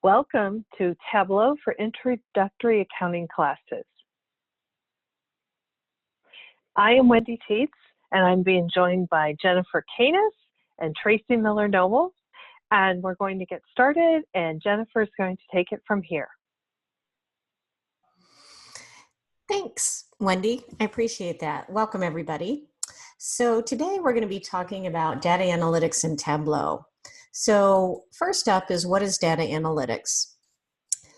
Welcome to Tableau for Introductory Accounting Classes. I am Wendy Tietz, and I'm being joined by Jennifer Canis and Tracy Miller-Noble, and we're going to get started, and Jennifer is going to take it from here. Thanks, Wendy. I appreciate that. Welcome, everybody. So today we're going to be talking about data analytics in Tableau. So first up is, what is data analytics?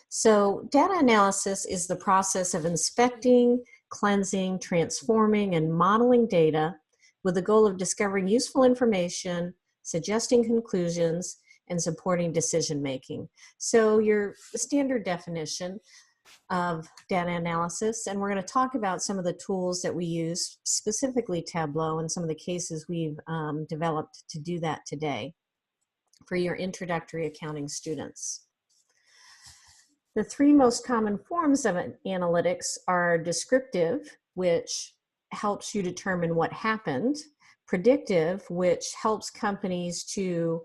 So data analysis is the process of inspecting, cleansing, transforming, and modeling data with the goal of discovering useful information, suggesting conclusions, and supporting decision-making. So your standard definition of data analysis, and we're going to talk about some of the tools that we use, specifically Tableau, and some of the cases we've developed to do that today for your introductory accounting students. The three most common forms of analytics are descriptive, which helps you determine what happened; predictive, which helps companies to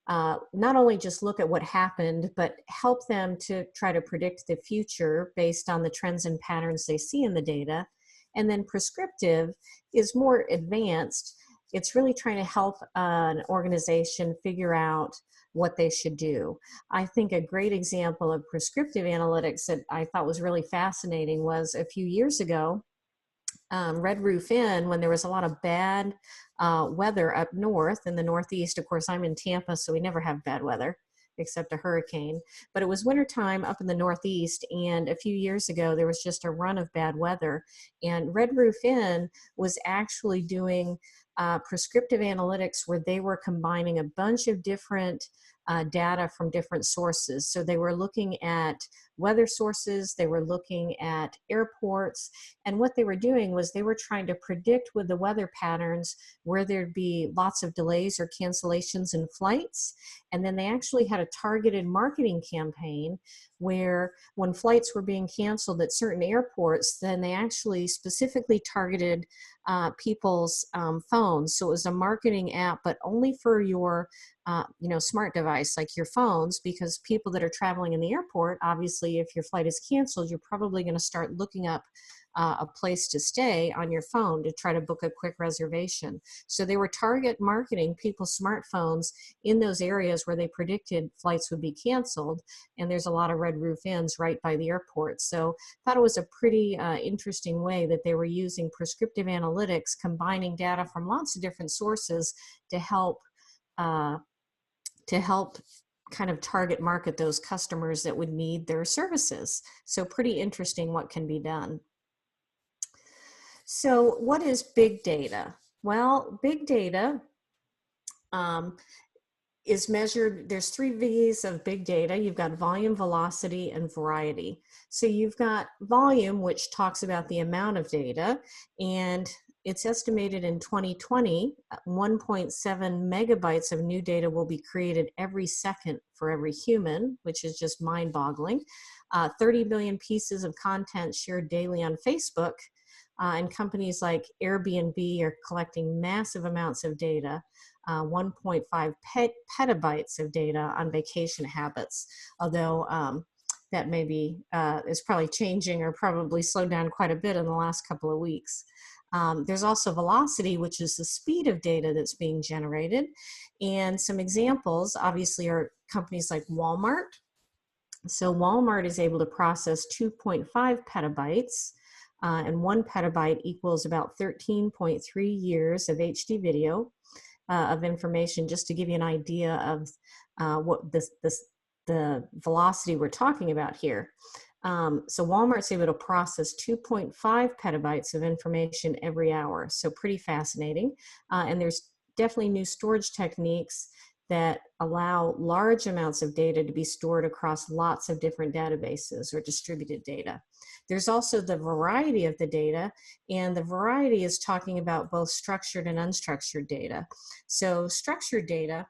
not only just look at what happened, but help them to try to predict the future based on the trends and patterns they see in the data. And then prescriptive is more advanced. It's really trying to help an organization figure out what they should do. I think a great example of prescriptive analytics that I thought was really fascinating was a few years ago, Red Roof Inn, when there was a lot of bad weather up north in the Northeast. Of course, I'm in Tampa, so we never have bad weather except a hurricane. But it was wintertime up in the Northeast, and a few years ago, there was just a run of bad weather. And Red Roof Inn was actually doing prescriptive analytics where they were combining a bunch of different data from different sources. So they were looking at weather sources, they were looking at airports, and what they were doing was they were trying to predict with the weather patterns where there'd be lots of delays or cancellations in flights. And then they actually had a targeted marketing campaign where when flights were being canceled at certain airports, then they actually specifically targeted people's phones. So it was a marketing app, but only for your smart device like your phones, because people that are traveling in the airport, obviously if your flight is canceled, you're probably going to start looking up a place to stay on your phone to try to book a quick reservation. So they were target marketing people's smartphones in those areas where they predicted flights would be canceled, and there's a lot of Red Roof Inns right by the airport. So I thought it was a pretty interesting way that they were using prescriptive analytics, combining data from lots of different sources to help kind of target market those customers that would need their services. So pretty interesting what can be done. So what is big data? Well, big data is measured, there's 3 V's of big data. You've got volume, velocity, and variety. So you've got volume, which talks about the amount of data, and it's estimated in 2020, 1.7 megabytes of new data will be created every second for every human, which is just mind-boggling. 30 billion pieces of content shared daily on Facebook, and companies like Airbnb are collecting massive amounts of data, 1.5 petabytes of data on vacation habits, although that maybe is probably changing or probably slowed down quite a bit in the last couple of weeks. There's also velocity, which is the speed of data that's being generated. And some examples, obviously, are companies like Walmart. So Walmart is able to process 2.5 petabytes, and 1 petabyte equals about 13.3 years of HD video of information, just to give you an idea of what the velocity we're talking about here. So Walmart's able to process 2.5 petabytes of information every hour. So pretty fascinating. And there's definitely new storage techniques that allow large amounts of data to be stored across lots of different databases or distributed data. There's also the variety of the data, and the variety is talking about both structured and unstructured data. So structured data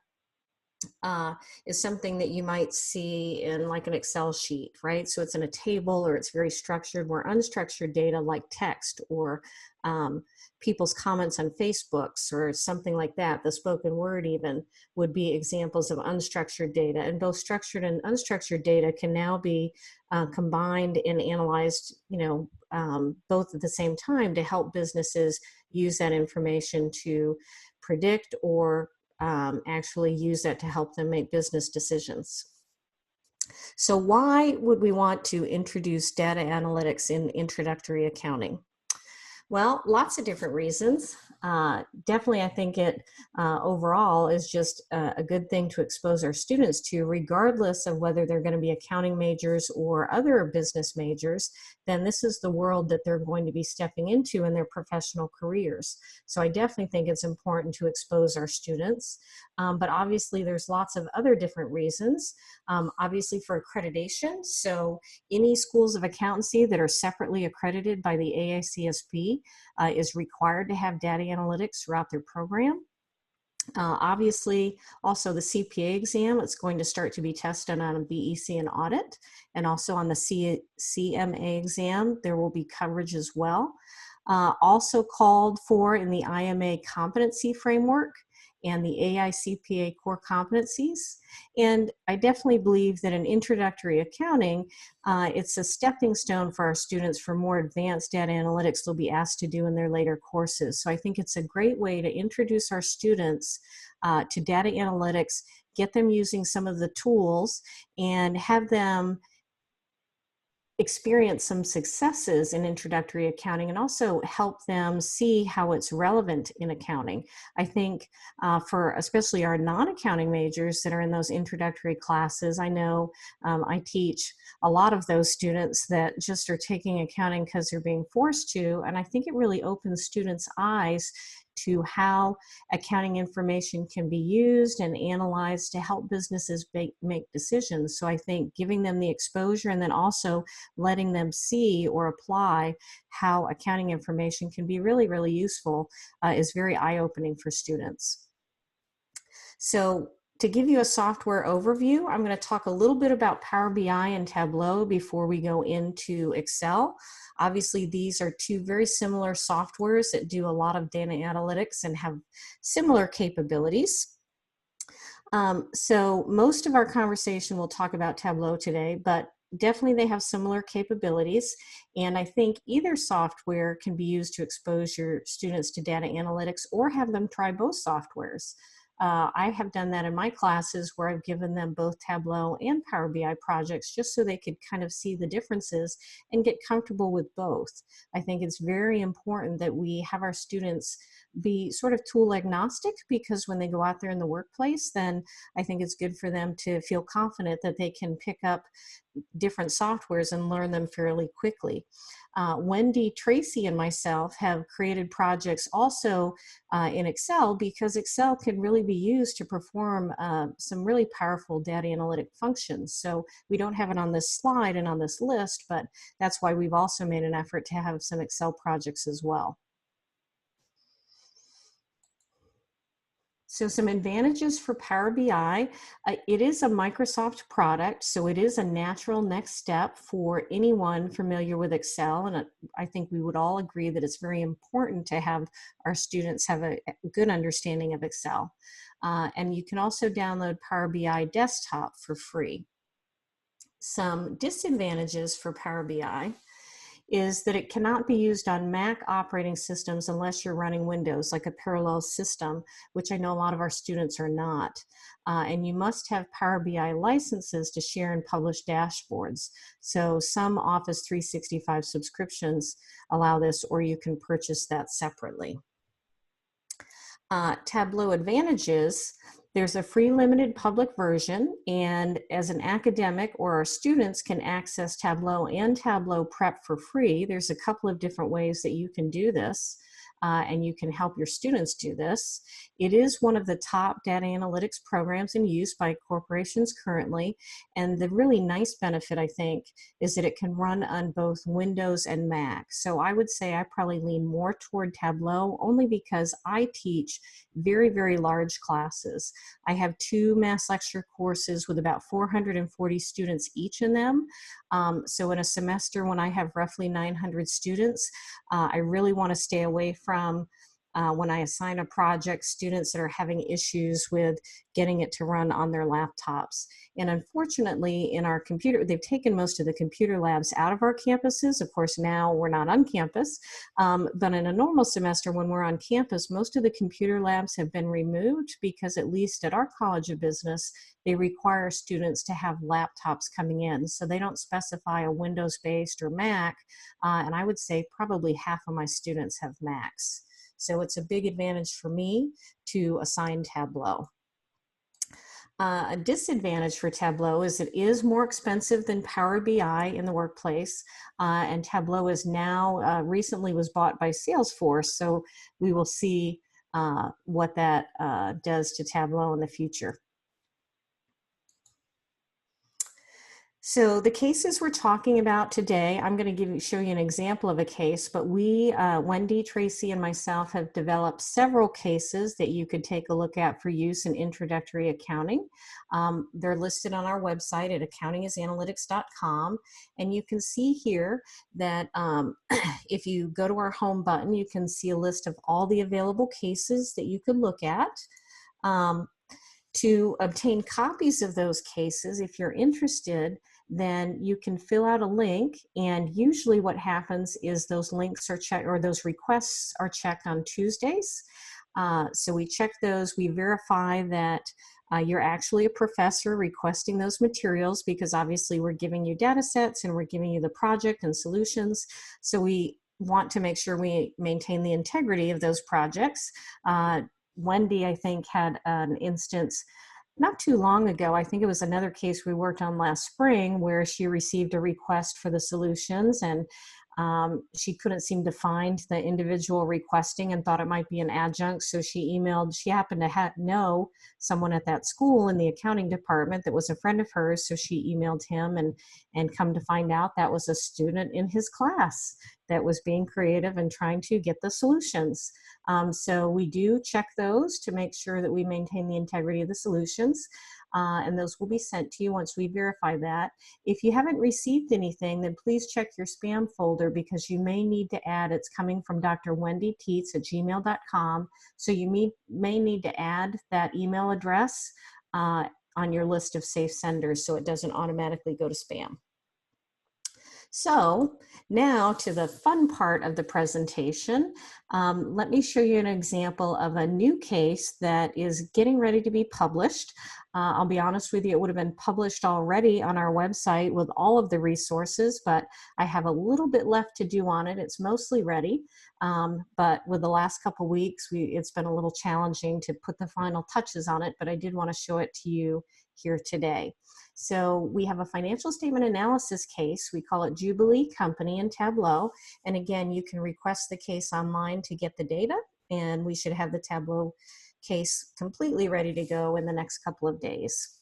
is something that you might see in like an Excel sheet, right? So it's in a table or it's very structured, where unstructured data like text or people's comments on Facebooks or something like that, the spoken word even, would be examples of unstructured data. And both structured and unstructured data can now be combined and analyzed, both at the same time to help businesses use that information to predict or actually use that to help them make business decisions. So why would we want to introduce data analytics in introductory accounting? Well, lots of different reasons. Definitely, I think it overall is just a good thing to expose our students to, regardless of whether they're going to be accounting majors or other business majors. Then this is the world that they're going to be stepping into in their professional careers. So I definitely think it's important to expose our students. But obviously, there's lots of other different reasons. Obviously, for accreditation. So any schools of accountancy that are separately accredited by the AICSB is required to have data analytics throughout their program. Obviously, also the CPA exam, it's going to start to be tested on a BEC and audit, and also on the CMA exam, there will be coverage as well. Also called for in the IMA competency framework and the AICPA core competencies. And I definitely believe that in introductory accounting, it's a stepping stone for our students for more advanced data analytics they'll be asked to do in their later courses. So I think it's a great way to introduce our students to data analytics, get them using some of the tools, and have them experience some successes in introductory accounting, and also help them see how it's relevant in accounting. I think for especially our non-accounting majors that are in those introductory classes, I know I teach a lot of those students that just are taking accounting because they're being forced to, and I think it really opens students' eyes to how accounting information can be used and analyzed to help businesses make decisions. So I think giving them the exposure and then also letting them see or apply how accounting information can be really, really useful is very eye-opening for students. So to give you a software overview, I'm going to talk a little bit about Power BI and Tableau before we go into Excel. Obviously, these are two very similar softwares that do a lot of data analytics and have similar capabilities. So most of our conversation will talk about Tableau today, but definitely they have similar capabilities. And I think either software can be used to expose your students to data analytics, or have them try both softwares. I have done that in my classes where I've given them both Tableau and Power BI projects just so they could kind of see the differences and get comfortable with both. I think it's very important that we have our students be sort of tool agnostic, because when they go out there in the workplace, then I think it's good for them to feel confident that they can pick up different softwares and learn them fairly quickly. Wendy, Tracy, and myself have created projects also in Excel, because Excel can really be used to perform some really powerful data analytic functions. So we don't have it on this slide and on this list, but that's why we've also made an effort to have some Excel projects as well. So some advantages for Power BI. It is a Microsoft product, so it is a natural next step for anyone familiar with Excel. And I think we would all agree that it's very important to have our students have a good understanding of Excel. And you can also download Power BI Desktop for free. Some disadvantages for Power BI is that it cannot be used on Mac operating systems unless you're running Windows, like a parallel system, which I know a lot of our students are not. And you must have Power BI licenses to share and publish dashboards. So some Office 365 subscriptions allow this, or you can purchase that separately. Tableau Advantages. There's a free limited public version, and as an academic or our students can access Tableau and Tableau Prep for free. There's a couple of different ways that you can do this. and you can help your students do this. It is one of the top data analytics programs in use by corporations currently, and the really nice benefit, I think, is that it can run on both Windows and Mac. So I would say I probably lean more toward Tableau, only because I teach very, very large classes. I have 2 mass lecture courses with about 440 students each in them. So in a semester when I have roughly 900 students, I really want to stay away from when I assign a project, students that are having issues with getting it to run on their laptops. And unfortunately, in our computer, they've taken most of the computer labs out of our campuses. Of course, now we're not on campus, but in a normal semester when we're on campus, most of the computer labs have been removed because, at least at our College of Business, they require students to have laptops coming in. So they don't specify a Windows-based or Mac, and I would say probably half of my students have Macs. So it's a big advantage for me to assign Tableau. A disadvantage for Tableau is it is more expensive than Power BI in the workplace, and Tableau is now recently was bought by Salesforce, so we will see what that does to Tableau in the future. So the cases we're talking about today, I'm going to show you an example of a case, but we, Wendy, Tracy, and myself have developed several cases that you could take a look at for use in introductory accounting. They're listed on our website at accountingisanalytics.com, and you can see here that if you go to our home button, you can see a list of all the available cases that you could look at. To obtain copies of those cases, if you're interested, then you can fill out a link, and usually what happens is those links are checked, or those requests are checked on Tuesdays. So we check those, we verify that you're actually a professor requesting those materials, because obviously we're giving you data sets and we're giving you the project and solutions. So we want to make sure we maintain the integrity of those projects. Wendy, I think, had an instance not too long ago. I think it was another case we worked on last spring where she received a request for the solutions, and she couldn't seem to find the individual requesting and thought it might be an adjunct. So she emailed, she happened to know someone at that school in the accounting department that was a friend of hers. So she emailed him, and come to find out that was a student in his class that was being creative and trying to get the solutions. So we do check those to make sure that we maintain the integrity of the solutions. And those will be sent to you once we verify that. If you haven't received anything, then please check your spam folder, because you may need to add, it's coming from Dr. Wendy Tietz at gmail.com. So you may need to add that email address on your list of safe senders so it doesn't automatically go to spam. So now to the fun part of the presentation. Let me show you an example of a new case that is getting ready to be published. I'll be honest with you, it would have been published already on our website with all of the resources, but I have a little bit left to do on it. It's mostly ready, but with the last couple weeks, it's been a little challenging to put the final touches on it, but I did want to show it to you here today. So we have a financial statement analysis case. We call it Jubilee Company in Tableau. And again, you can request the case online to get the data, and we should have the Tableau case completely ready to go in the next couple of days.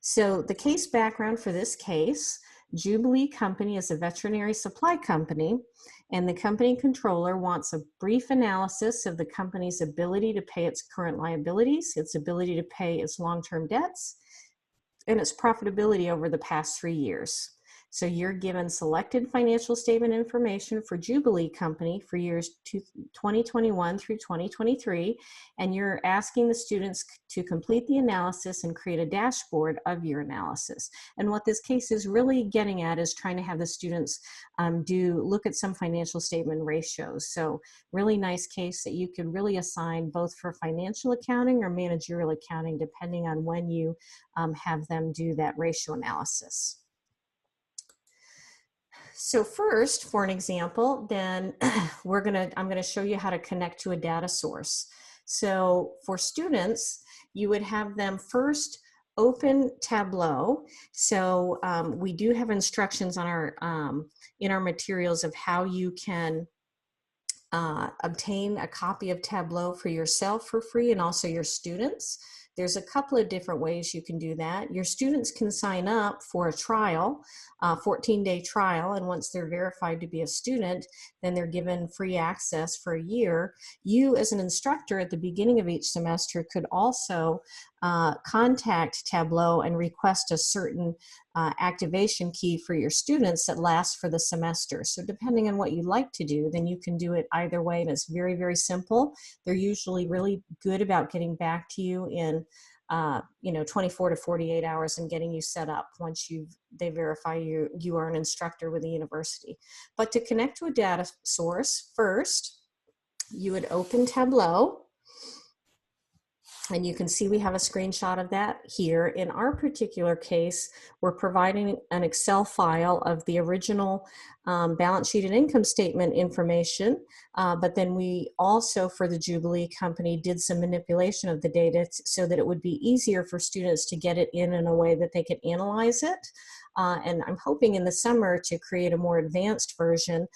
So the case background for this case, Jubilee Company is a veterinary supply company, and the company controller wants a brief analysis of the company's ability to pay its current liabilities, its ability to pay its long-term debts, and its profitability over the past 3 years. So you're given selected financial statement information for Jubilee Company for years 2021 through 2023, and you're asking the students to complete the analysis and create a dashboard of your analysis. And what this case is really getting at is trying to have the students look at some financial statement ratios. So really nice case that you could really assign both for financial accounting or managerial accounting, depending on when you have them do that ratio analysis. So first, for an example, then I'm gonna show you how to connect to a data source. So for students, you would have them first open Tableau. So we do have instructions on our in our materials of how you can obtain a copy of Tableau for yourself for free and also your students. There's a couple of different ways you can do that. Your students can sign up for a trial, a 14-day trial, and once they're verified to be a student, then they're given free access for a year. You, as an instructor at the beginning of each semester, could also contact Tableau and request a certain activation key for your students that lasts for the semester. So depending on what you like to do, then you can do it either way, and it's very, very simple. They're usually really good about getting back to you in 24 to 48 hours and getting you set up once they verify you are an instructor with the university. But to connect to a data source, first, you would open Tableau. And you can see we have a screenshot of that here. In our particular case, we're providing an Excel file of the original balance sheet and income statement information, but then we also, for the Jubilee company, did some manipulation of the data so that it would be easier for students to get it in a way that they could analyze it. And I'm hoping in the summer to create a more advanced version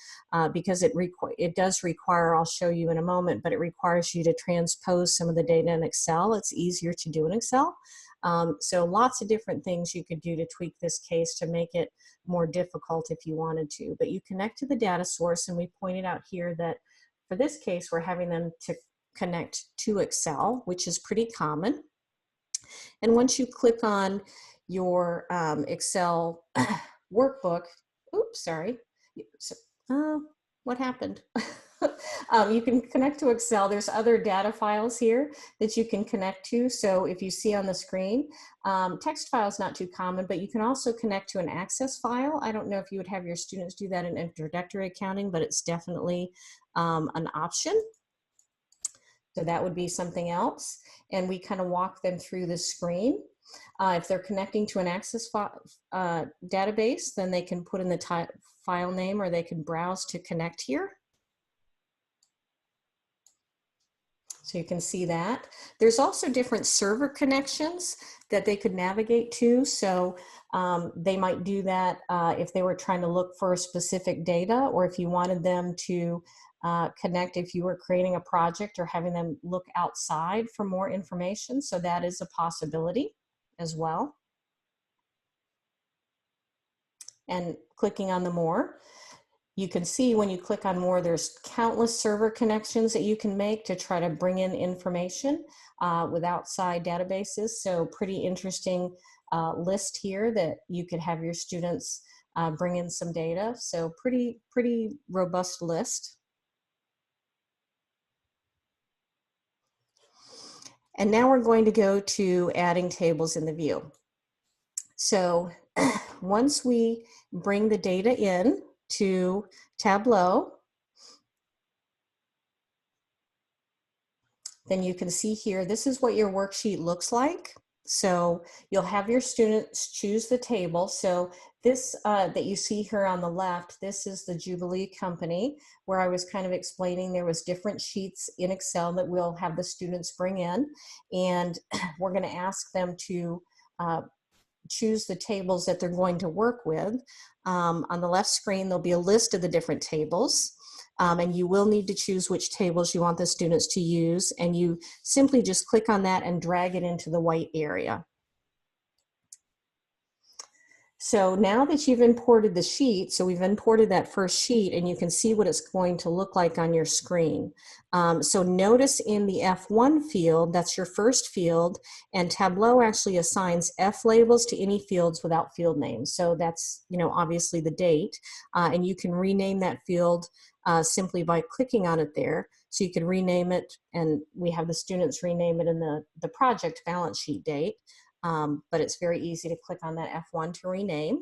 because it does require, I'll show you in a moment, but it requires you to transpose some of the data in Excel. It's easier to do in Excel. So lots of different things you could do to tweak this case to make it more difficult if you wanted to. But you connect to the data source, and we pointed out here that for this case, we're having them to connect to Excel, which is pretty common. And once you click on your Excel workbook, oops, sorry, what happened? You can connect to Excel. There's other data files here that you can connect to. So if you see on the screen, text file is not too common, but you can also connect to an Access file. I don't know if you would have your students do that in introductory accounting, but it's definitely an option. So that would be something else. And we kind of walk them through the screen. If they're connecting to an Access database, then they can put in the file name, or they can browse to connect here. So you can see that. There's also different server connections that they could navigate to. So they might do that if they were trying to look for specific data, or if you wanted them to connect if you were creating a project or having them look outside for more information. So that is a possibility as well. And clicking on the more, you can see when you click on more, there's countless server connections that you can make to try to bring in information with outside databases. So pretty interesting list here that you could have your students bring in some data. So pretty robust list. And now we're going to go to adding tables in the view. So once we bring the data in to Tableau, then you can see here, this is what your worksheet looks like. So you'll have your students choose the table. So this that you see here on the left, this is the Jubilee company, where I was kind of explaining there was different sheets in Excel that we'll have the students bring in. And we're going to ask them to choose the tables that they're going to work with. On the left screen, there'll be a list of the different tables. And you will need to choose which tables you want the students to use, and you simply just click on that and drag it into the white area. So now that you've imported the sheet, so we've imported that first sheet, and you can see what it's going to look like on your screen. So notice in the F1 field, that's your first field, and Tableau actually assigns F labels to any fields without field names. So that's, obviously the date, and you can rename that field simply by clicking on it there. So you can rename it, and we have the students rename it in the project balance sheet date. But it's very easy to click on that F1 to rename.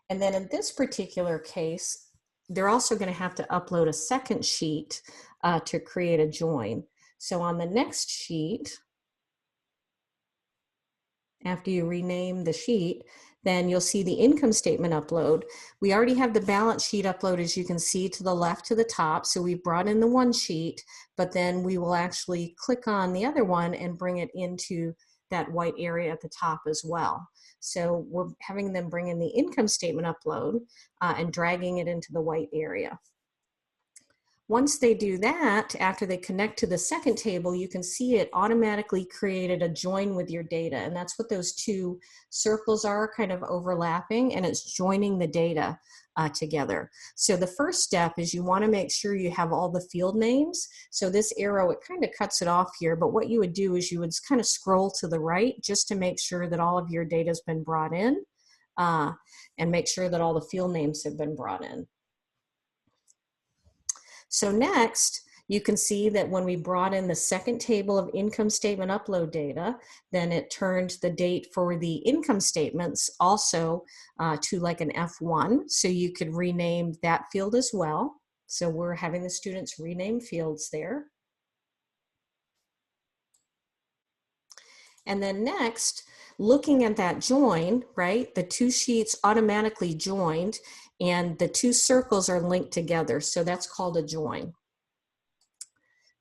And then in this particular case, they're also going to have to upload a second sheet to create a join. So on the next sheet, after you rename the sheet, then you'll see the income statement upload. We already have the balance sheet upload, as you can see, to the left to the top. So we brought in the one sheet, but then we will actually click on the other one and bring it into that white area at the top as well. So we're having them bring in the income statement upload and dragging it into the white area. Once they do that, after they connect to the second table, you can see it automatically created a join with your data. And that's what those two circles are, kind of overlapping, and it's joining the data together. So the first step is you want to make sure you have all the field names. So this arrow, it kind of cuts it off here, but what you would do is you would kind of scroll to the right just to make sure that all of your data has been brought in, and make sure that all the field names have been brought in. So next, you can see that when we brought in the second table of income statement upload data, then it turned the date for the income statements also to like an F1. So you could rename that field as well. So we're having the students rename fields there. And then next, looking at that join, right, the two sheets automatically joined and the two circles are linked together. So that's called a join.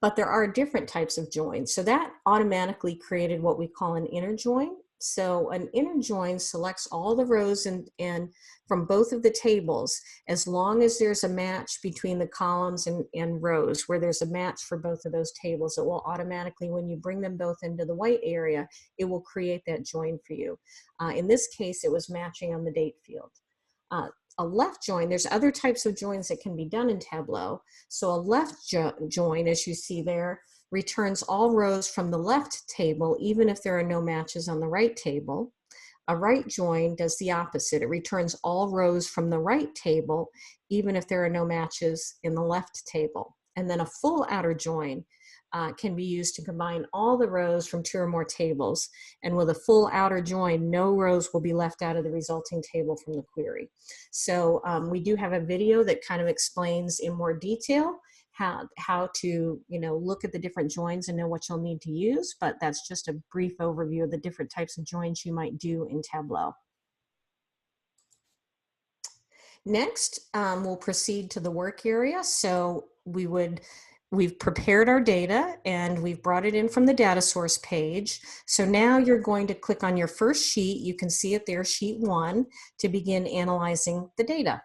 But there are different types of joins. So that automatically created what we call an inner join. So an inner join selects all the rows and from both of the tables, as long as there's a match between the columns and rows, where there's a match for both of those tables, it will automatically, when you bring them both into the white area, it will create that join for you. In this case, it was matching on the date field. A left join, there's other types of joins that can be done in Tableau. So a left join, as you see there, returns all rows from the left table, even if there are no matches on the right table. A right join does the opposite. It returns all rows from the right table, even if there are no matches in the left table. And then a full outer join can be used to combine all the rows from two or more tables. And with a full outer join, no rows will be left out of the resulting table from the query. So we do have a video that kind of explains in more detail how to look at the different joins and know what you'll need to use, but that's just a brief overview of the different types of joins you might do in Tableau. Next, we'll proceed to the work area. So we've prepared our data and we've brought it in from the data source page. So now you're going to click on your first sheet. You can see it there, sheet 1, to begin analyzing the data.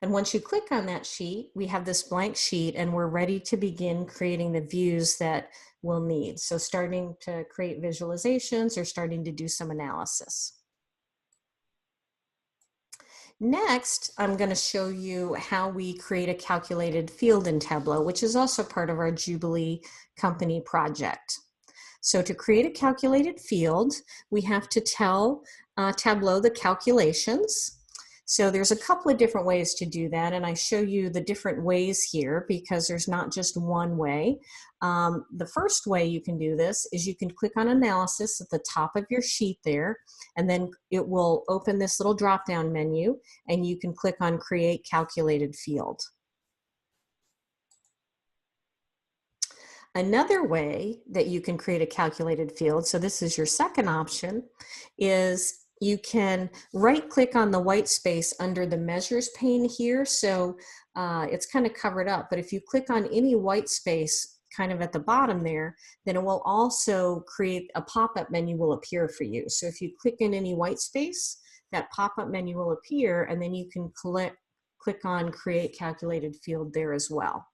And once you click on that sheet, we have this blank sheet and we're ready to begin creating the views that we'll need. So starting to create visualizations or starting to do some analysis. Next, I'm going to show you how we create a calculated field in Tableau, which is also part of our Jubilee Company project. So to create a calculated field, we have to tell Tableau the calculations. So there's a couple of different ways to do that, and I show you the different ways here because there's not just one way. The first way you can do this is you can click on Analysis at the top of your sheet there, and then it will open this little drop-down menu, and you can click on Create Calculated Field. Another way that you can create a calculated field, so this is your second option, is you can right-click on the white space under the Measures pane here. So it's kind of covered up, but if you click on any white space kind of at the bottom there, then it will also create a pop-up menu will appear for you. So if you click in any white space, that pop-up menu will appear, and then you can click on Create Calculated Field there as well.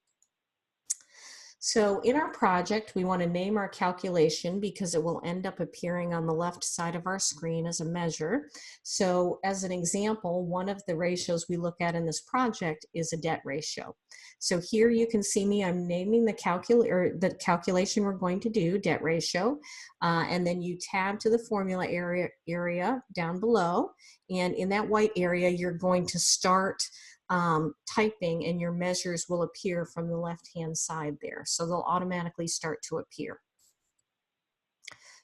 So in our project, we want to name our calculation because it will end up appearing on the left side of our screen as a measure. So as an example, one of the ratios we look at in this project is a debt ratio. So here you can see me, I'm naming the calculation we're going to do, debt ratio, and then you tab to the formula area down below, and in that white area, you're going to start typing, and your measures will appear from the left-hand side there. So they'll automatically start to appear.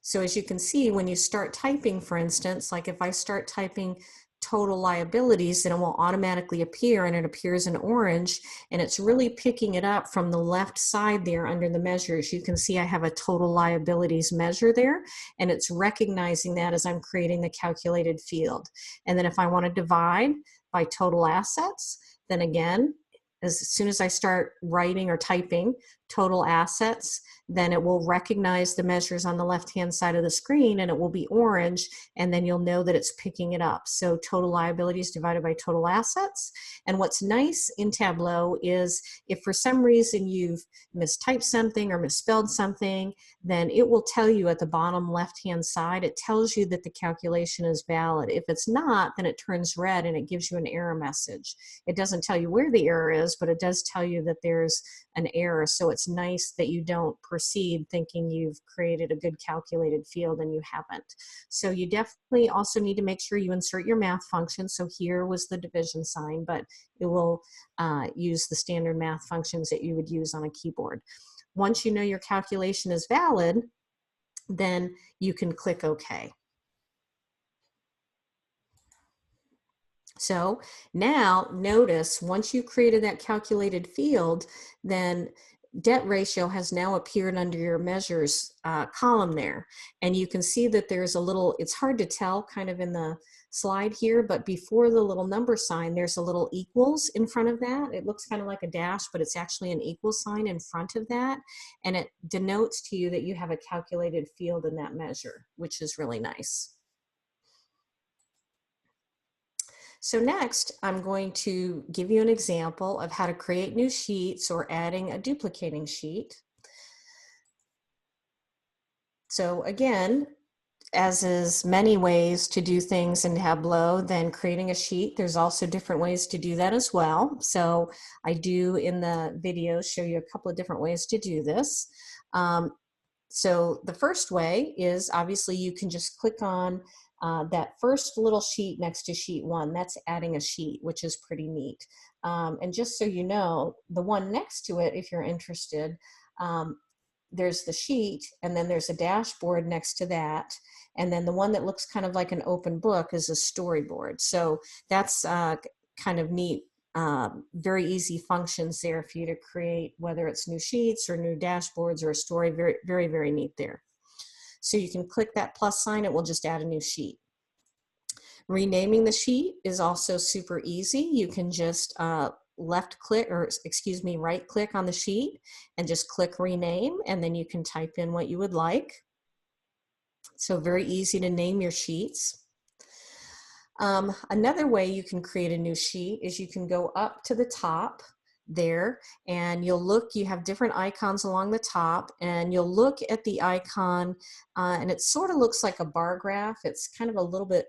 So as you can see, when you start typing, for instance, like if I start typing total liabilities, then it will automatically appear, and it appears in orange, and it's really picking it up from the left side there under the measures. You can see I have a total liabilities measure there, and it's recognizing that as I'm creating the calculated field. And then if I want to divide by total assets, then again, as soon as I start writing or typing total assets, then it will recognize the measures on the left-hand side of the screen and it will be orange, and then you'll know that it's picking it up. So total liabilities divided by total assets. And what's nice in Tableau is if for some reason you've mistyped something or misspelled something, then it will tell you at the bottom left-hand side, it tells you that the calculation is valid. If it's not, then it turns red and it gives you an error message. It doesn't tell you where the error is, but it does tell you that there's an error. So it's nice that you don't proceed thinking you've created a good calculated field and you haven't. So you definitely also need to make sure you insert your math function. So here was the division sign, but it will use the standard math functions that you would use on a keyboard. Once you know your calculation is valid, then you can click OK. So now notice once you created that calculated field, then debt ratio has now appeared under your measures column there. And you can see that there's a little, it's hard to tell kind of in the slide here, but before the little number sign, there's a little equals in front of that. It looks kind of like a dash, but it's actually an equal sign in front of that. And it denotes to you that you have a calculated field in that measure, which is really nice. So next, I'm going to give you an example of how to create new sheets or adding a duplicating sheet. So again, as is many ways to do things in Tableau than creating a sheet, there's also different ways to do that as well. So I do in the video show you a couple of different ways to do this. So the first way is obviously you can just click on that first little sheet next to sheet 1. That's adding a sheet, which is pretty neat. And just so you know, the one next to it, if you're interested, there's the sheet, and then there's a dashboard next to that. And then the one that looks kind of like an open book is a storyboard. So that's kind of neat. Very easy functions there for you to create, whether it's new sheets or new dashboards or a story. Very, very, very neat there. So you can click that plus sign, it will just add a new sheet. Renaming the sheet is also super easy. You can just right click on the sheet and just click rename, and then you can type in what you would like. So very easy to name your sheets. Another way you can create a new sheet is you can go up to the top there, and you have different icons along the top, and you'll look at the icon and it sort of looks like a bar graph. It's kind of a little bit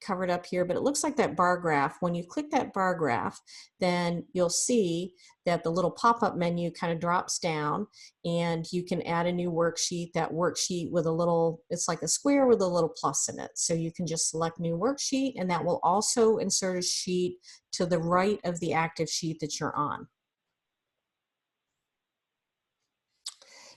covered up here, but it looks like that bar graph. When you click that bar graph, then you'll see that the little pop-up menu kind of drops down, and you can add a new worksheet. That worksheet with a little, it's like a square with a little plus in it. So you can just select new worksheet, and that will also insert a sheet to the right of the active sheet that you're on.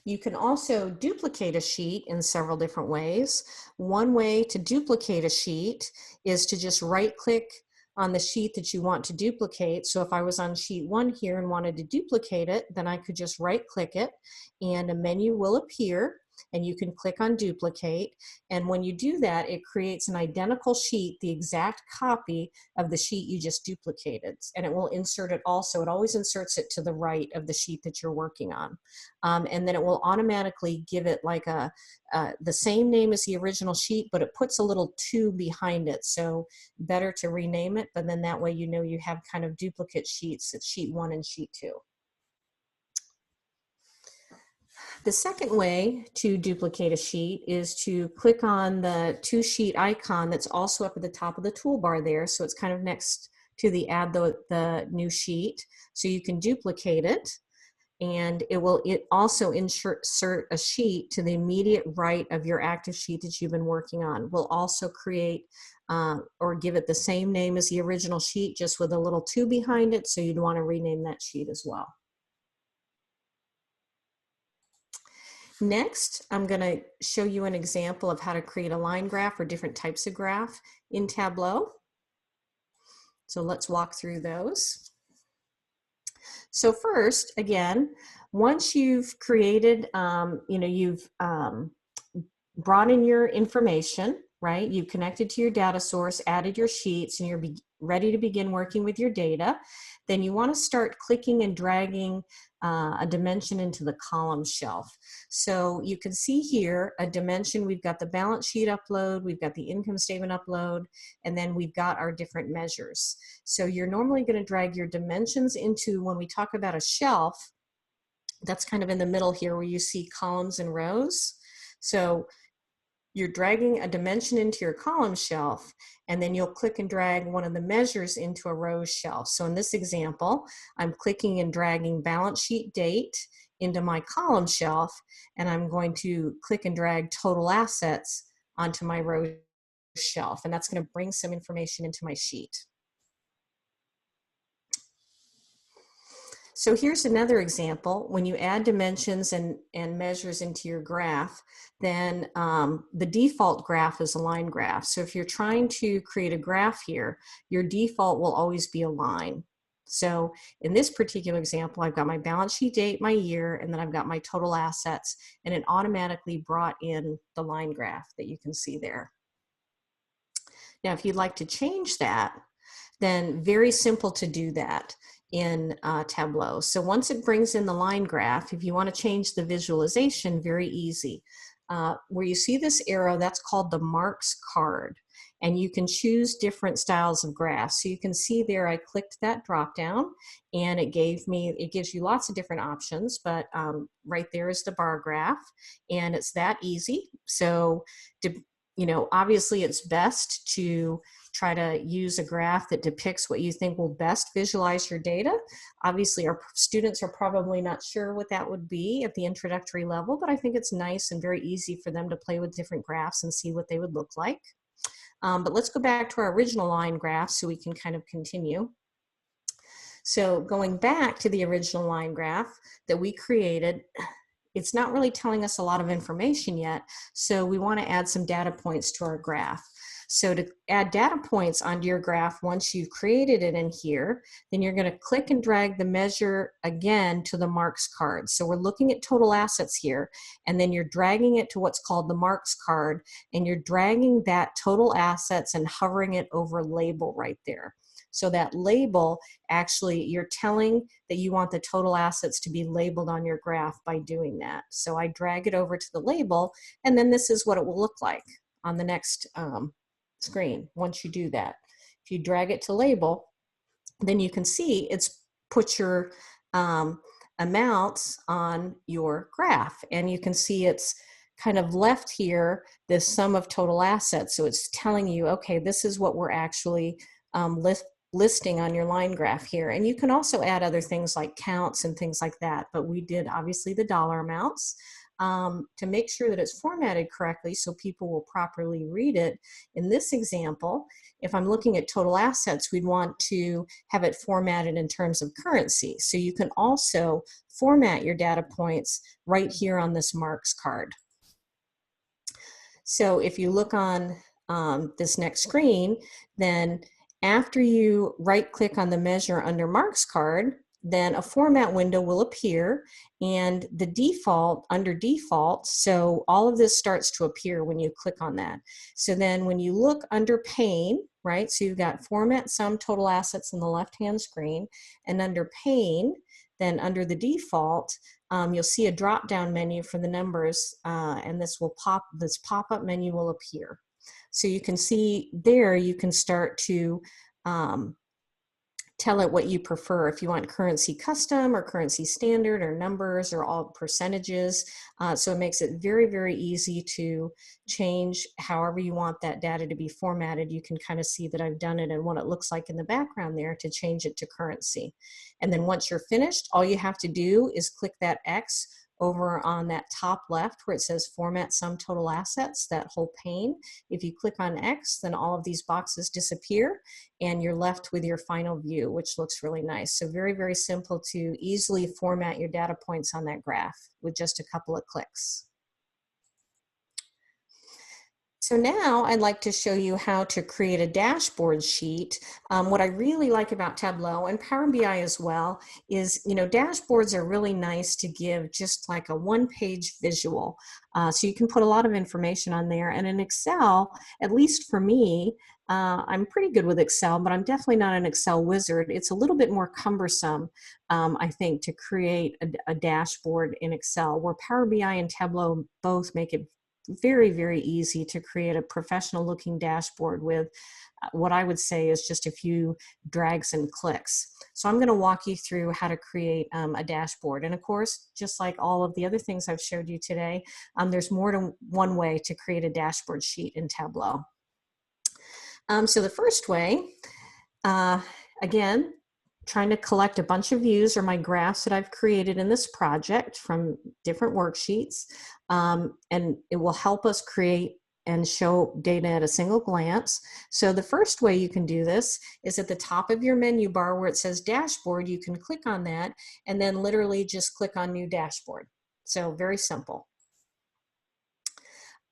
You can also duplicate a sheet in several different ways. One way to duplicate a sheet is to just right-click on the sheet that you want to duplicate. So if I was on sheet 1 here and wanted to duplicate it, then I could just right-click it, and a menu will appear, and you can click on duplicate. And when you do that, it creates an identical sheet, the exact copy of the sheet you just duplicated. And it will insert it also. It always inserts it to the right of the sheet that you're working on. And then it will automatically give it like the same name as the original sheet, but it puts a little 2 behind it. So better to rename it, but then that way you know you have kind of duplicate sheets at sheet 1 and sheet 2. The second way to duplicate a sheet is to click on the 2 sheet icon that's also up at the top of the toolbar there. So it's kind of next to the add the new sheet. So you can duplicate it, and it also insert a sheet to the immediate right of your active sheet that you've been working on. We'll also create or give it the same name as the original sheet, just with a little 2 behind it. So you'd want to rename that sheet as well. Next, I'm going to show you an example of how to create a line graph or different types of graph in Tableau. So let's walk through those. So first, again, once you've created, you've brought in your information, right? You've connected to your data source, added your sheets, and you're ready to begin working with your data, then you want to start clicking and dragging a dimension into the column shelf. So you can see here a dimension. We've got the balance sheet upload, we've got the income statement upload, and then we've got our different measures. So you're normally going to drag your dimensions into, when we talk about a shelf, that's kind of in the middle here where you see columns and rows. So you're dragging a dimension into your column shelf, and then you'll click and drag one of the measures into a row shelf. So in this example, I'm clicking and dragging balance sheet date into my column shelf, and I'm going to click and drag total assets onto my row shelf, and that's going to bring some information into my sheet. So here's another example. When you add dimensions and measures into your graph, then the default graph is a line graph. So if you're trying to create a graph here, your default will always be a line. So in this particular example, I've got my balance sheet date, my year, and then I've got my total assets, and it automatically brought in the line graph that you can see there. Now, if you'd like to change that, then very simple to do that in Tableau. So once it brings in the line graph, if you want to change the visualization, very easy. Where you see this arrow, that's called the marks card. And you can choose different styles of graphs. So you can see there, I clicked that drop down, and it gives you lots of different options, but right there is the bar graph, and it's that easy. So, obviously it's best to try to use a graph that depicts what you think will best visualize your data. Obviously, our students are probably not sure what that would be at the introductory level, but I think it's nice and very easy for them to play with different graphs and see what they would look like. But let's go back to our original line graph so we can kind of continue. So going back to the original line graph that we created, it's not really telling us a lot of information yet, so we want to add some data points to our graph. So to add data points onto your graph, once you've created it in here, then you're going to click and drag the measure again to the marks card. So we're looking at total assets here, and then you're dragging it to what's called the marks card, and you're dragging that total assets and hovering it over label right there. So that label, actually, you're telling that you want the total assets to be labeled on your graph by doing that. So I drag it over to the label, and then this is what it will look like on the next screen once you do that. If you drag it to label, then you can see it's put your amounts on your graph, and you can see it's kind of left here this sum of total assets. So it's telling you, okay, this is what we're actually listing on your line graph here. And you can also add other things like counts and things like that, but we did obviously the dollar amounts to make sure that it's formatted correctly so people will properly read it. In this example, if I'm looking at total assets, we'd want to have it formatted in terms of currency. So you can also format your data points right here on this marks card. So if you look on this next screen, then after you right-click on the measure under marks card, then a format window will appear, and the default, under default, so all of this starts to appear when you click on that. So then when you look under pane, right, so you've got format sum total assets in the left-hand screen, and under pane, then under the default, you'll see a drop-down menu for the numbers, and this pop-up menu will appear. So you can see there, you can start to tell it what you prefer, if you want currency custom or currency standard or numbers or all percentages. So it makes it very, very easy to change however you want that data to be formatted. You can kind of see that I've done it and what it looks like in the background there to change it to currency. And then once you're finished, all you have to do is click that X over on that top left where it says format sum total assets, that whole pane. If you click on X, then all of these boxes disappear and you're left with your final view, which looks really nice. So very, very simple to easily format your data points on that graph with just a couple of clicks. So now I'd like to show you how to create a dashboard sheet. What I really like about Tableau and Power BI as well is, dashboards are really nice to give just like a one-page visual. So you can put a lot of information on there. And in Excel, at least for me, I'm pretty good with Excel, but I'm definitely not an Excel wizard. It's a little bit more cumbersome, I think, to create a dashboard in Excel, where Power BI and Tableau both make it very, very easy to create a professional looking dashboard with what I would say is just a few drags and clicks. So I'm going to walk you through how to create a dashboard. And of course, just like all of the other things I've showed you today, there's more than one way to create a dashboard sheet in Tableau. So the first way, again, trying to collect a bunch of views or my graphs that I've created in this project from different worksheets, and it will help us create and show data at a single glance. So the first way you can do this is at the top of your menu bar where it says dashboard. You can click on that and then literally just click on new dashboard. So very simple.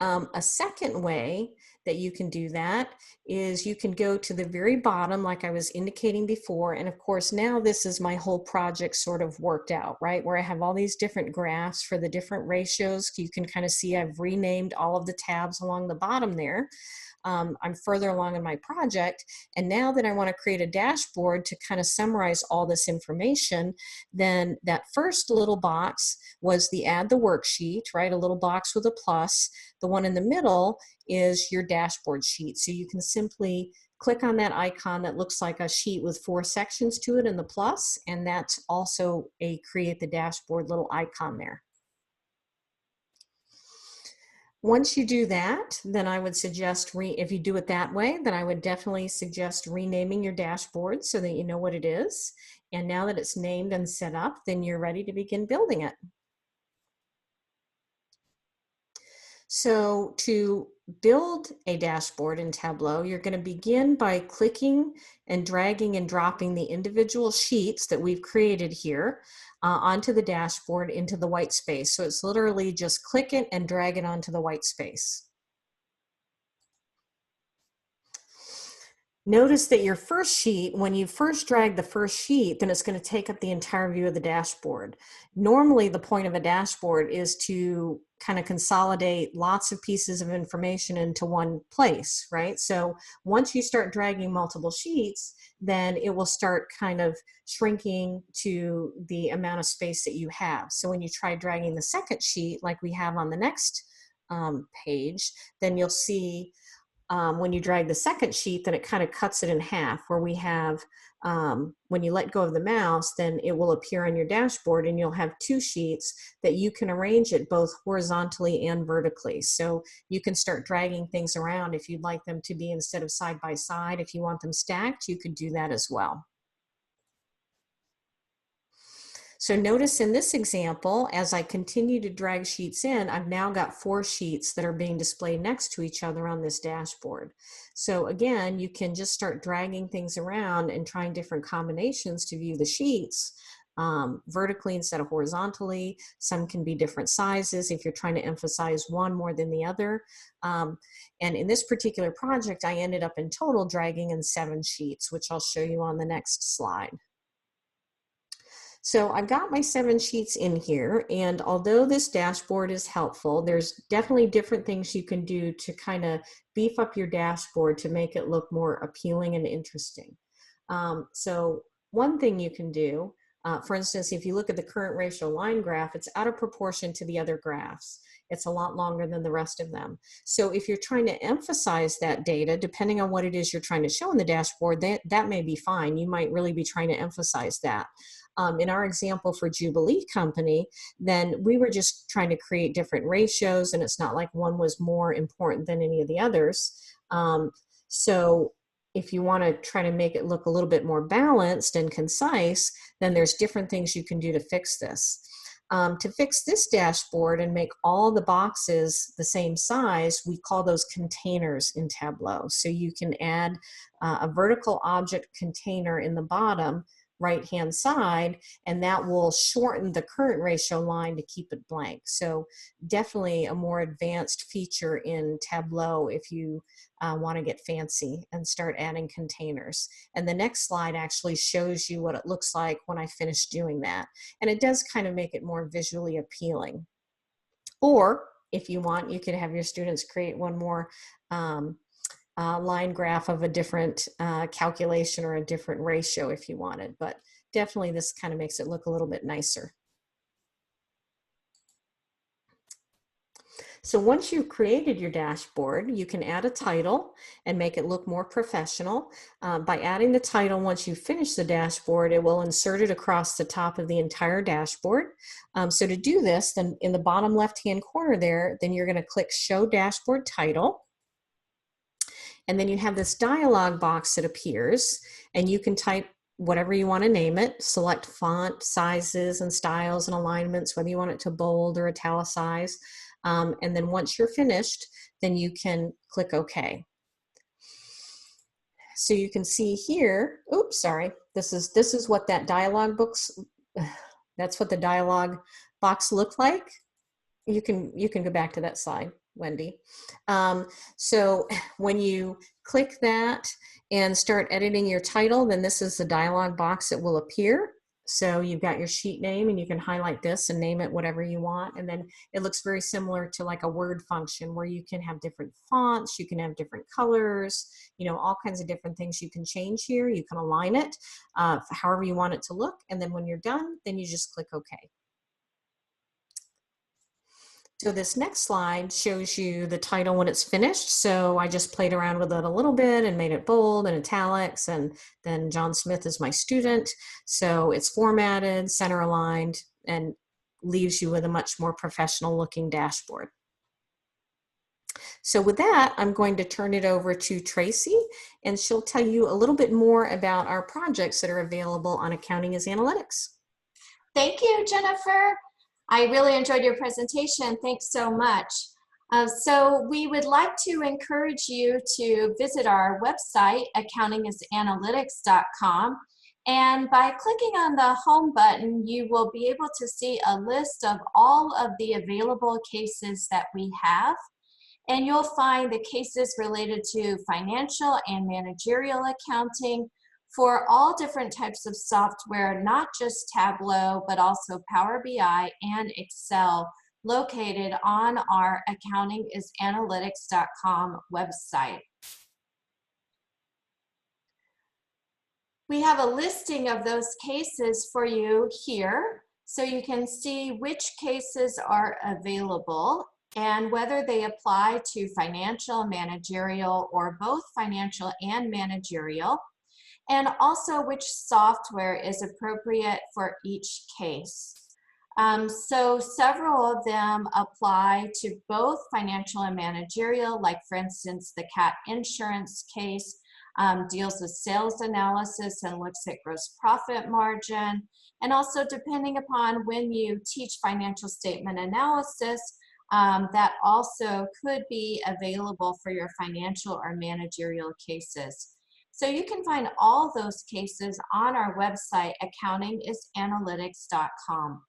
A second way that you can do that is you can go to the very bottom like I was indicating before, and of course now this is my whole project sort of worked out, right, where I have all these different graphs for the different ratios. You can kind of see I've renamed all of the tabs along the bottom there. I'm further along in my project, and now that I want to create a dashboard to kind of summarize all this information, then that first little box was the add the worksheet, right? A little box with a plus. The one in the middle is your dashboard sheet. So you can simply click on that icon that looks like a sheet with 4 sections to it in the plus, and that's also a create the dashboard little icon there. Once you do that, then I would suggest, if you do it that way, then I would definitely suggest renaming your dashboard so that you know what it is. And now that it's named and set up, then you're ready to begin building it. So to build a dashboard in Tableau, you're going to begin by clicking and dragging and dropping the individual sheets that we've created here onto the dashboard into the white space. So it's literally just click it and drag it onto the white space. Notice that your first sheet, when you first drag the first sheet, then it's going to take up the entire view of the dashboard. Normally, the point of a dashboard is to kind of consolidate lots of pieces of information into one place, right? So once you start dragging multiple sheets, then it will start kind of shrinking to the amount of space that you have. So when you try dragging the second sheet, like we have on the next page, then you'll see when you drag the second sheet, then it kind of cuts it in half, where we have, when you let go of the mouse, then it will appear on your dashboard and you'll have 2 sheets that you can arrange it both horizontally and vertically. So you can start dragging things around if you'd like them to be, instead of side by side, if you want them stacked, you could do that as well. So notice in this example, as I continue to drag sheets in, I've now got 4 sheets that are being displayed next to each other on this dashboard. So again, you can just start dragging things around and trying different combinations to view the sheets vertically instead of horizontally. Some can be different sizes if you're trying to emphasize one more than the other. And in this particular project, I ended up in total dragging in 7 sheets, which I'll show you on the next slide. So I've got my 7 sheets in here, and although this dashboard is helpful, there's definitely different things you can do to kind of beef up your dashboard to make it look more appealing and interesting. So one thing you can do, for instance, if you look at the current ratio line graph, it's out of proportion to the other graphs. It's a lot longer than the rest of them. So if you're trying to emphasize that data, depending on what it is you're trying to show in the dashboard, that may be fine. You might really be trying to emphasize that. In our example for Jubilee Company, then we were just trying to create different ratios, and it's not like one was more important than any of the others. So if you want to try to make it look a little bit more balanced and concise, then there's different things you can do to fix this. To fix this dashboard and make all the boxes the same size, we call those containers in Tableau. So you can add a vertical object container in the bottom right-hand side, and that will shorten the current ratio line to keep it blank. So definitely a more advanced feature in Tableau if you want to get fancy and start adding containers. And the next slide actually shows you what it looks like when I finish doing that. And it does kind of make it more visually appealing. Or if you want, you could have your students create one more line graph of a different calculation or a different ratio if you wanted. But definitely this kind of makes it look a little bit nicer. So once you've created your dashboard, you can add a title and make it look more professional. By adding the title, once you finish the dashboard, it will insert it across the top of the entire dashboard. So to do this, then in the bottom left-hand corner there, then you're going to click Show Dashboard Title. And then you have this dialog box that appears, and you can type whatever you want to name it, select font, sizes, and styles and alignments, whether you want it to bold or italicize. And then once you're finished, then you can click OK. So you can see here, oops, sorry, this is what that dialog box, that's what the dialog box looked like. You can go back to that slide, Wendy. So when you click that and start editing your title, then this is the dialog box that will appear. So you've got your sheet name, and you can highlight this and name it whatever you want. And then it looks very similar to like a Word function where you can have different fonts, you can have different colors, you know, all kinds of different things you can change here. You can align it however you want it to look. And then when you're done, then you just click OK. So this next slide shows you the title when it's finished. So I just played around with it a little bit and made it bold and italics, and then John Smith is my student. So it's formatted, center aligned, and leaves you with a much more professional looking dashboard. So with that, I'm going to turn it over to Tracy, and she'll tell you a little bit more about our projects that are available on Accounting as Analytics. Thank you, Jennifer. I really enjoyed your presentation. Thanks so much. So we would like to encourage you to visit our website, accountingasanalytics.com. And by clicking on the home button, you will be able to see a list of all of the available cases that we have. And you'll find the cases related to financial and managerial accounting for all different types of software, not just Tableau, but also Power BI and Excel, located on our accountingasanalytics.com website. We have a listing of those cases for you here, so you can see which cases are available and whether they apply to financial, managerial, or both financial and managerial, and also which software is appropriate for each case. So several of them apply to both financial and managerial, like for instance, the CAT insurance case deals with sales analysis and looks at gross profit margin. And also depending upon when you teach financial statement analysis, that also could be available for your financial or managerial cases. So you can find all those cases on our website, accountingasanalytics.com.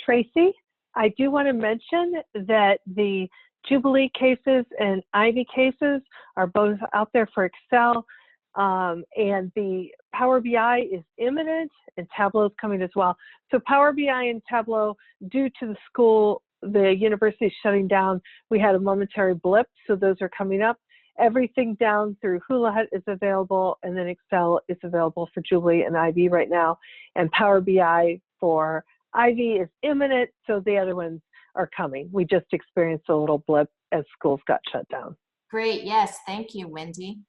Tracy, I do want to mention that the Jubilee cases and Ivy cases are both out there for Excel, and the Power BI is imminent, and Tableau is coming as well. So Power BI and Tableau, due to the university shutting down, we had a momentary blip, so those are coming up. Everything down through Hula Hut is available, and then Excel is available for Jubilee and Ivy right now. And Power BI for Ivy is imminent, so the other ones are coming. We just experienced a little blip as schools got shut down. Great, yes, thank you, Wendy.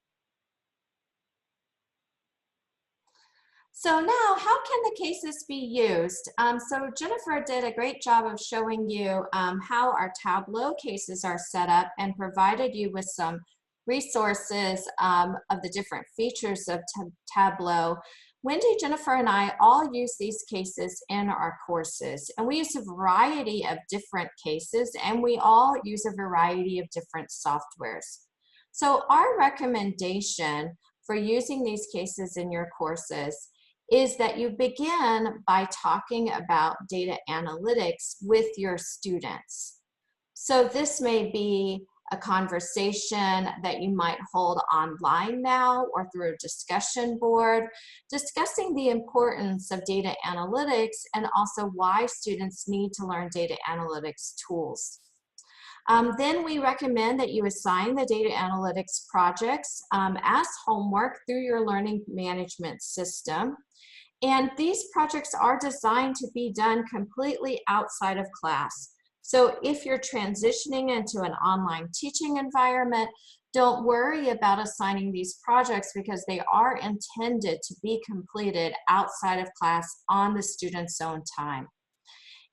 So now, how can the cases be used? So Jennifer did a great job of showing you how our Tableau cases are set up and provided you with some resources of the different features of Tableau. Wendy, Jennifer, and I all use these cases in our courses, and we use a variety of different cases, and we all use a variety of different softwares. So our recommendation for using these cases in your courses is that you begin by talking about data analytics with your students. So this may be a conversation that you might hold online now or through a discussion board, discussing the importance of data analytics and also why students need to learn data analytics tools. Then we recommend that you assign the data analytics projects as homework through your learning management system. And these projects are designed to be done completely outside of class. So if you're transitioning into an online teaching environment, don't worry about assigning these projects because they are intended to be completed outside of class on the student's own time.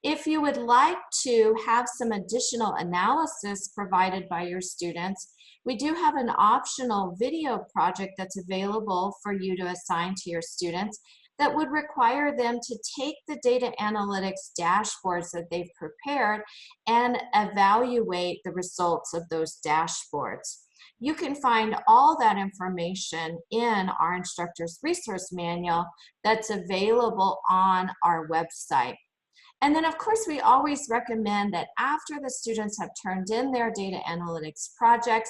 If you would like to have some additional analysis provided by your students, we do have an optional video project that's available for you to assign to your students that would require them to take the data analytics dashboards that they've prepared and evaluate the results of those dashboards. You can find all that information in our instructor's resource manual that's available on our website. And then of course, we always recommend that after the students have turned in their data analytics projects,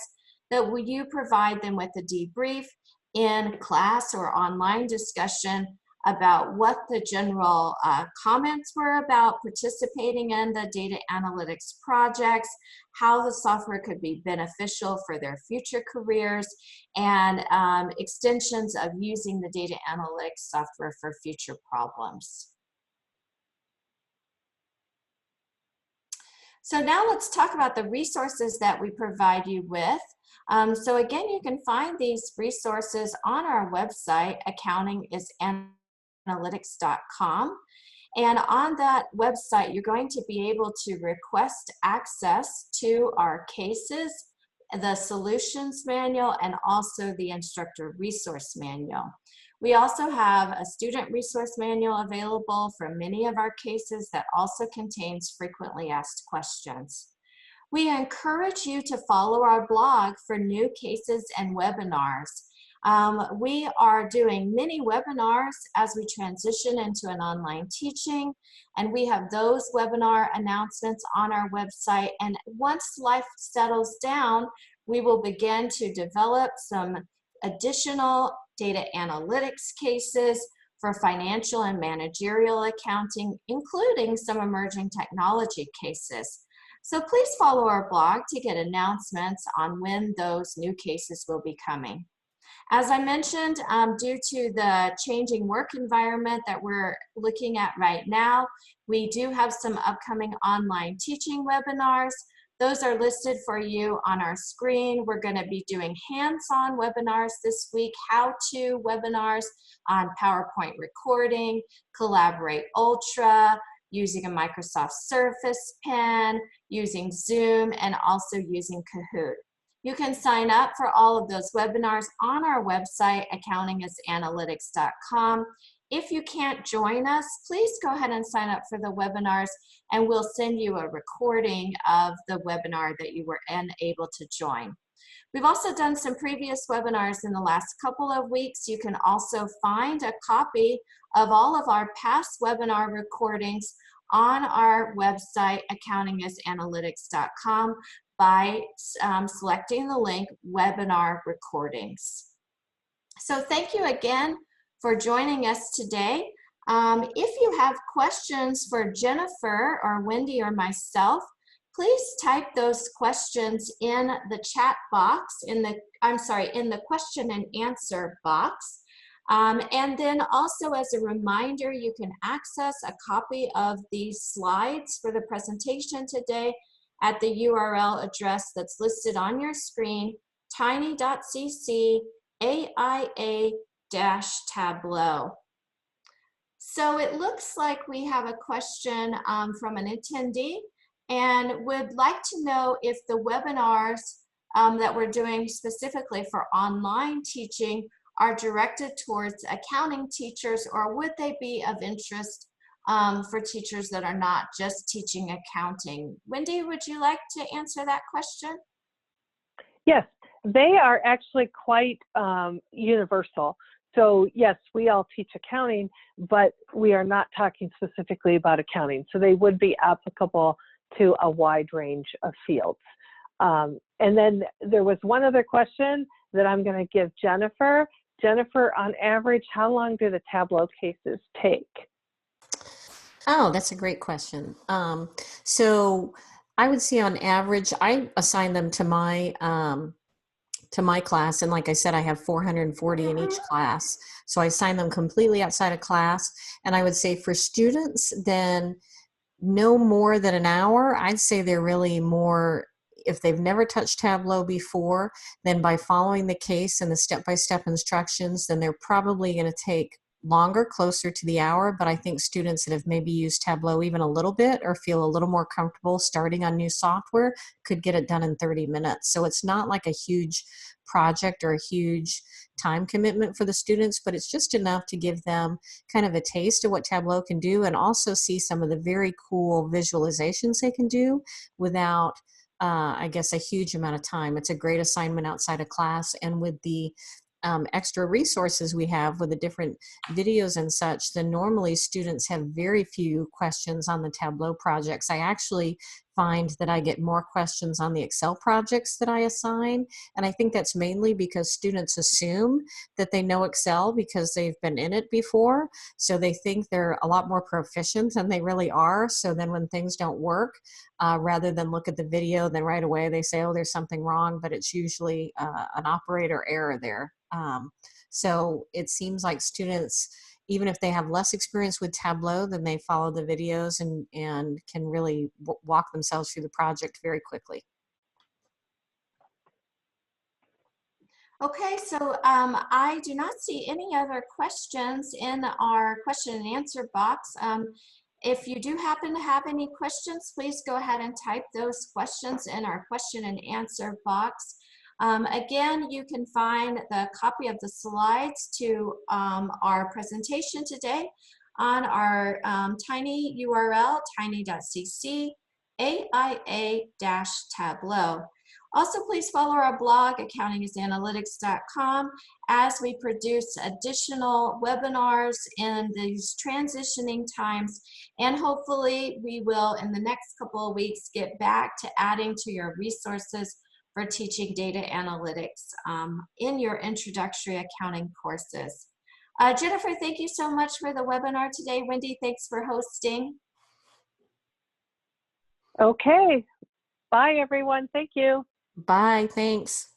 that you provide them with a debrief in class or online discussion about what the general comments were about participating in the data analytics projects, how the software could be beneficial for their future careers, and extensions of using the data analytics software for future problems. So now let's talk about the resources that we provide you with. So again, you can find these resources on our website, accountingisanalytics.com. And on that website, you're going to be able to request access to our cases, the solutions manual, and also the instructor resource manual. We also have a student resource manual available for many of our cases that also contains frequently asked questions. We encourage you to follow our blog for new cases and webinars. We are doing many webinars as we transition into an online teaching, and we have those webinar announcements on our website. And once life settles down, we will begin to develop some additional data analytics cases for financial and managerial accounting, including some emerging technology cases. So please follow our blog to get announcements on when those new cases will be coming. As I mentioned, due to the changing work environment that we're looking at right now, we do have some upcoming online teaching webinars. Those are listed for you on our screen. We're going to be doing hands-on webinars this week, how-to webinars on PowerPoint recording, Collaborate Ultra, using a Microsoft Surface Pen, using Zoom, and also using Kahoot. You can sign up for all of those webinars on our website, accountingisanalytics.com. If you can't join us, please go ahead and sign up for the webinars, and we'll send you a recording of the webinar that you were unable to join. We've also done some previous webinars in the last couple of weeks. You can also find a copy of all of our past webinar recordings on our website, accountingisanalytics.com, by selecting the link Webinar Recordings. So thank you again for joining us today. If you have questions for Jennifer or Wendy or myself, please type those questions in the chat box, in the question and answer box. And then also as a reminder, you can access a copy of these slides for the presentation today at the URL address that's listed on your screen, tiny.cc/AIA-Tableau. So it looks like we have a question from an attendee, and would like to know if the webinars that we're doing specifically for online teaching are directed towards accounting teachers, or would they be of interest for teachers that are not just teaching accounting? Wendy, would you like to answer that question? Yes, they are actually quite universal. So yes, we all teach accounting, but we are not talking specifically about accounting. So they would be applicable to a wide range of fields. And then there was one other question that I'm going to give Jennifer. Jennifer, on average, how long do the Tableau cases take? Oh, that's a great question. So I would say on average, I assign them to my class, and like I said, I have 440 in each class. So I assign them completely outside of class. And I would say for students, then no more than an hour. I'd say they're really more, if they've never touched Tableau before, then by following the case and the step-by-step instructions, then they're probably going to take longer, closer to the hour. But I think students that have maybe used Tableau even a little bit or feel a little more comfortable starting on new software could get it done in 30 minutes. So it's not like a huge project or a huge time commitment for the students, but it's just enough to give them kind of a taste of what Tableau can do and also see some of the very cool visualizations they can do without I guess a huge amount of time. It's a great assignment outside of class, and with the extra resources we have with the different videos and such, then normally students have very few questions on the Tableau projects. I actually find that I get more questions on the Excel projects that I assign, and I think that's mainly because students assume that they know Excel because they've been in it before, so they think they're a lot more proficient than they really are. So then when things don't work, rather than look at the video, then right away they say, oh, there's something wrong, but it's usually an operator error there. So it seems like students, even if they have less experience with Tableau, then they follow the videos and can really walk themselves through the project very quickly. Okay, so I do not see any other questions in our question and answer box. If you do happen to have any questions, please go ahead and type those questions in our question and answer box. Again, you can find the copy of the slides to our presentation today on our tiny URL, tiny.cc AIA-Tableau. Also, please follow our blog, accountingisanalytics.com, as we produce additional webinars in these transitioning times. And hopefully we will, in the next couple of weeks, get back to adding to your resources for teaching data analytics in your introductory accounting courses. Jennifer, thank you so much for the webinar today. Wendy, thanks for hosting. Okay. Bye, everyone. Thank you. Bye. Thanks.